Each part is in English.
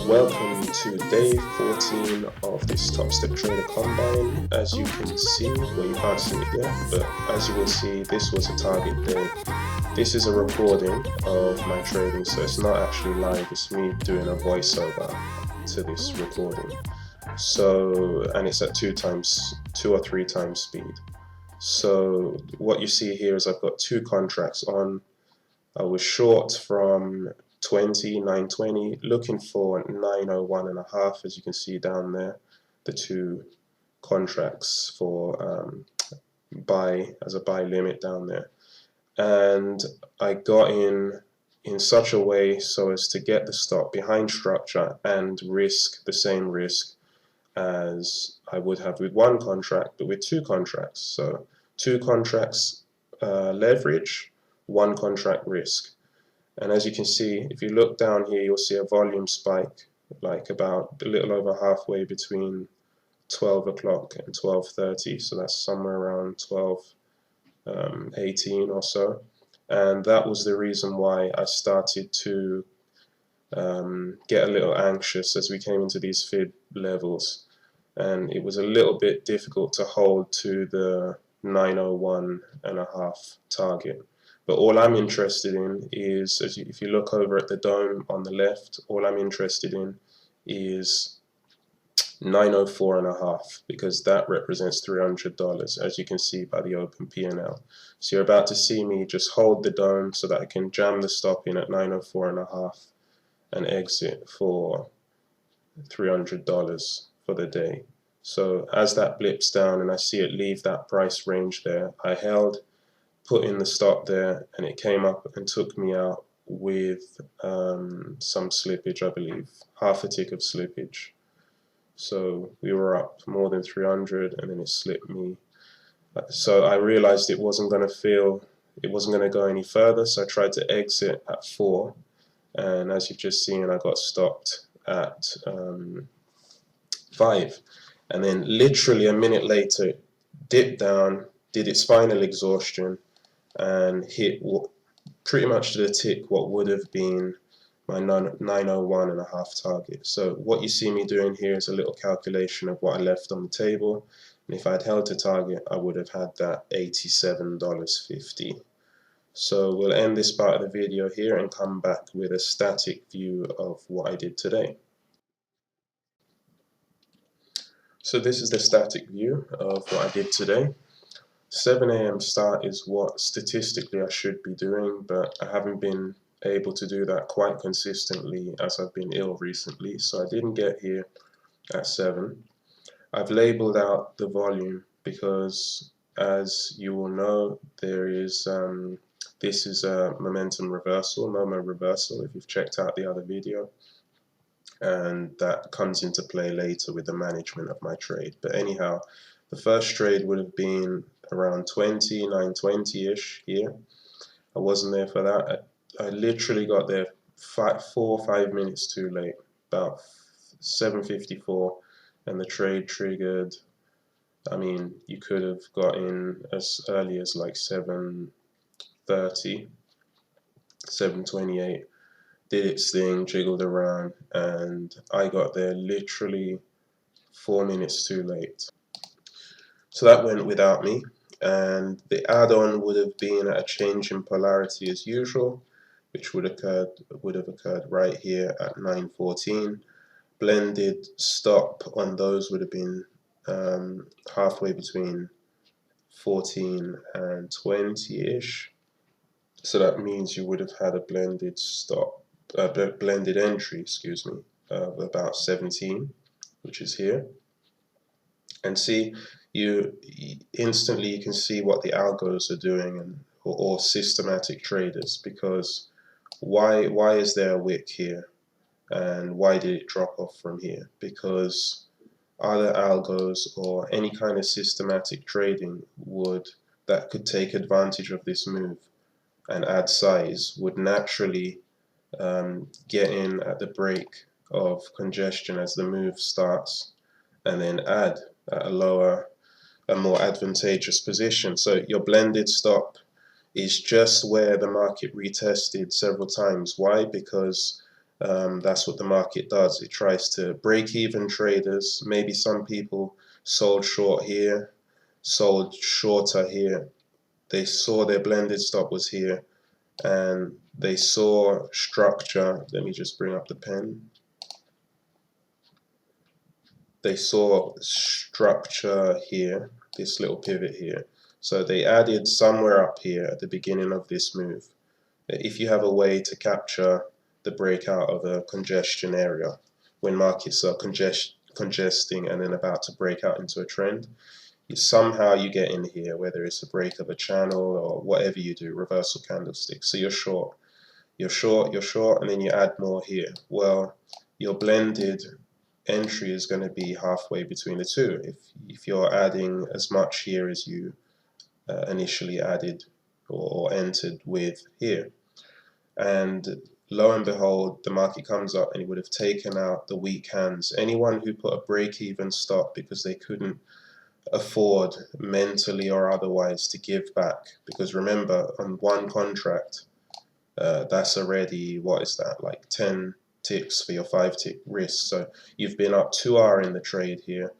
Welcome to day 14 of this Top Step Trader Combine. As you can see, well, you can't see it yet, but as you will see, this was a target day. This is a recording of my trading, so it's not actually live, it's me doing a voiceover to this recording. So, and it's at 2 or 3 times speed. So what you see here is I've got 2 contracts on. I was short from 920, looking for 901.5, as you can see down there, the 2 contracts for buy, as a buy limit down there. And I got in such a way so as to get the stop behind structure and risk the same risk as I would have with 1 contract, but with 2 contracts. So 2 contracts leverage, 1 contract risk. And as you can see, if you look down here, you'll see a volume spike, like about a little over halfway between 12 o'clock and 12:30. So that's somewhere around 12:18 or so. And that was the reason why I started to get a little anxious as we came into these fib levels. And it was a little bit difficult to hold to the 901.5 target. But all I'm interested in is, if you look over at the dome on the left, all I'm interested in is 904.5, because that represents $300, as you can see by the open P&L. So you're about to see me just hold the dome so that I can jam the stop in at 904.5 and exit for $300 for the day. So as that blips down and I see it leave that price range there, I held, put in the stop there, and it came up and took me out with some slippage, I believe, half a tick of slippage. So we were up more than 300, and then it slipped me. So I realized it wasn't going to go any further, so I tried to exit at 4, and as you've just seen, I got stopped at 5. And then literally a minute later, it dipped down, did its final exhaustion, and hit pretty much to the tick what would have been my 901.5 target. So what you see me doing here is a little calculation of what I left on the table, and if I'd held to target, I would have had that $87.50. So we'll end this part of the video here and come back with a static view of what I did today. So this is the static view of what I did today. 7 a.m. start is what statistically I should be doing, but I haven't been able to do that quite consistently as I've been ill recently, so I didn't get here at 7. I've labeled out the volume because, as you will know, there is this is a momentum reversal, Momo reversal, if you've checked out the other video, and that comes into play later with the management of my trade. But anyhow, the first trade would have been around 920-ish here. I wasn't there for that. I literally got there 4 or 5 minutes too late, about 7:54, and the trade triggered. I mean, you could have got in as early as like 7:30, 7:28, did its thing, jiggled around, and I got there literally 4 minutes too late. So that went without me, and the add-on would have been a change in polarity as usual, which would have occurred right here at 9:14. Blended stop on those would have been halfway between 14 and 20-ish. So that means you would have had a blended blended entry, excuse me, of about 17, which is here. And see, you instantly can see what the algos are doing, or systematic traders, because why is there a wick here, and why did it drop off from here? Because other algos or any kind of systematic trading that could take advantage of this move and add size would naturally get in at the break of congestion as the move starts, and then add at a more advantageous position. So your blended stop is just where the market retested several times. Why? Because That's what the market does. It tries to break even traders. Maybe some people sold short here, sold shorter here. They saw their blended stop was here, and they saw structure. Let me just bring up the pen. They saw structure here, this little pivot here. So they added somewhere up here at the beginning of this move. If you have a way to capture the breakout of a congestion area, when markets are congesting and then about to break out into a trend, somehow you get in here, whether it's a break of a channel or whatever you do, reversal candlestick. So you're short, you're short, you're short, and then you add more here. Well, your blended entry is going to be halfway between the two. If you're adding as much here as you initially added or entered with here, and lo and behold, the market comes up and it would have taken out the weak hands. Anyone who put a break-even stop because they couldn't afford mentally or otherwise to give back, because remember, on one contract, that's already, what is that, like 10 ticks for your 5-tick risk. So you've been up 2R in the trade here,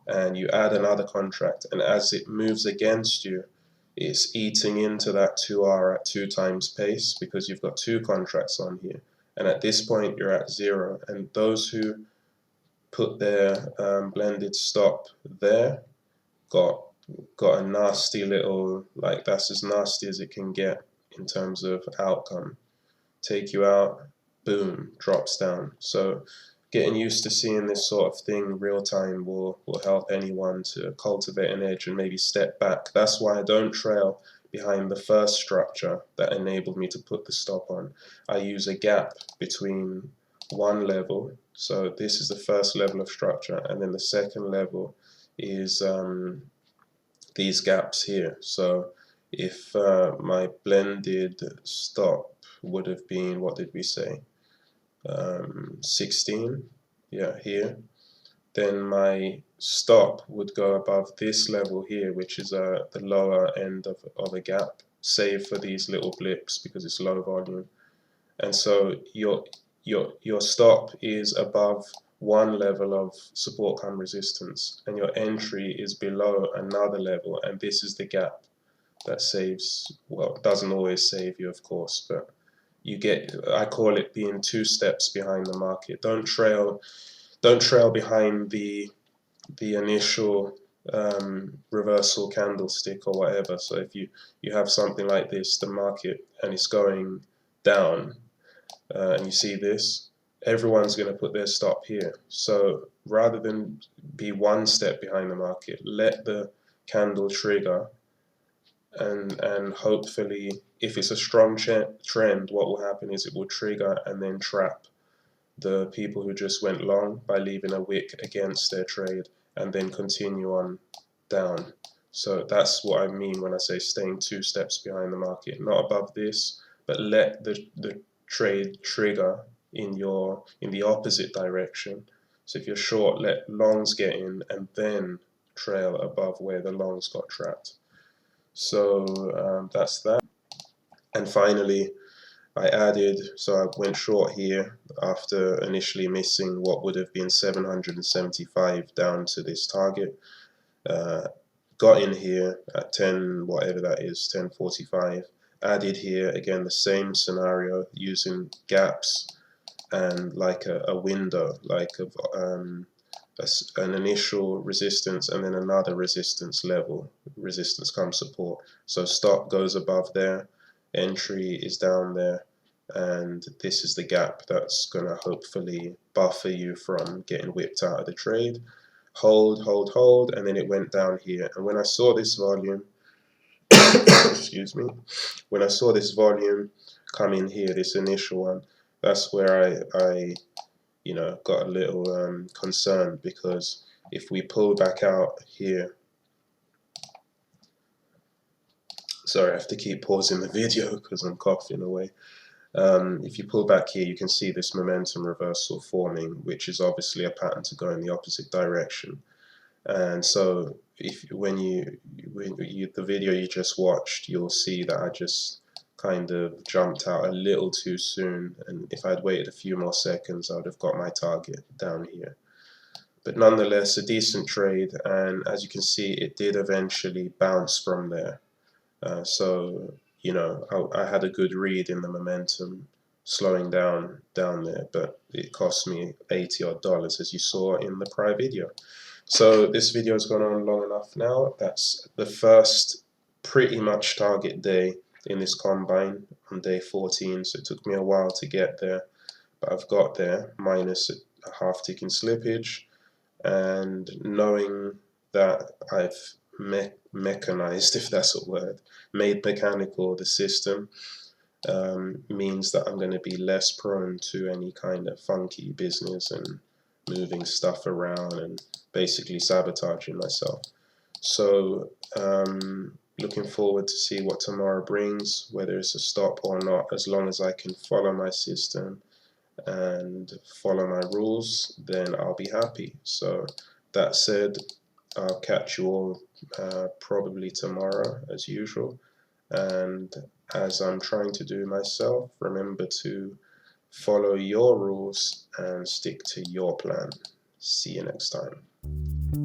and you add another contract, and as it moves against you, it's eating into that 2R at 2 times pace, because you've got 2 contracts on here, and at this point you're at 0. And those who put their blended stop there got a nasty little, like, that's as nasty as it can get in terms of outcome. Take you out, boom, drops down. So getting used to seeing this sort of thing real time will help anyone to cultivate an edge and maybe step back. That's why I don't trail behind the first structure that enabled me to put the stop on. I use a gap between one level, so this is the first level of structure, and then the second level is these gaps here. So if my blended stop would have been, what did we say, 16, yeah, here, then my stop would go above this level here, which is the lower end of a gap, save for these little blips because it's low volume. And so your stop is above one level of support come resistance, and your entry is below another level, and this is the gap that saves. Well, it doesn't always save you, of course, but you get, I call it being 2 steps behind the market. Don't trail behind the initial reversal candlestick or whatever. So if you have something like this, the market, and it's going down, and you see this, everyone's going to put their stop here. So rather than be 1 step behind the market, let the candle trigger, and hopefully, if it's a strong trend, what will happen is it will trigger and then trap the people who just went long by leaving a wick against their trade, and then continue on down. So that's what I mean when I say staying 2 steps behind the market, not above this, but let the trade trigger in the opposite direction. So if you're short, let longs get in and then trail above where the longs got trapped. So that's that. And finally, I added, so I went short here after initially missing what would have been 775 down to this target. Got in here at 10, whatever that is, 10.45. Added here, again, the same scenario, using gaps and like a window, like an initial resistance and then another resistance level, resistance comes support. So stop goes above there, entry is down there, and this is the gap that's going to hopefully buffer you from getting whipped out of the trade. Hold, hold, hold, and then it went down here. And when I saw this volume, excuse me, when I saw this volume come in here, this initial one, that's where I got a little concerned, because if we pull back out here, sorry, I have to keep pausing the video because I'm coughing away. If you pull back here, you can see this momentum reversal forming, which is obviously a pattern to go in the opposite direction. And so when the video you just watched, you'll see that I just kind of jumped out a little too soon, and if I'd waited a few more seconds I would have got my target down here. But nonetheless, a decent trade, and as you can see, it did eventually bounce from there. So, you know, I had a good read in the momentum slowing down there, but it cost me $80 odd, as you saw in the prior video. So this video has gone on long enough now. That's the first pretty much target day in this combine on day 14. So it took me a while to get there, but I've got there, minus a half tick in slippage. And knowing that I've mechanized, if that's a word, made mechanical the system, means that I'm going to be less prone to any kind of funky business and moving stuff around and basically sabotaging myself. So looking forward to see what tomorrow brings, whether it's a stop or not. As long as I can follow my system and follow my rules, then I'll be happy. So that said, I'll catch you all probably tomorrow as usual, and as I'm trying to do myself, remember to follow your rules and stick to your plan. See you next time.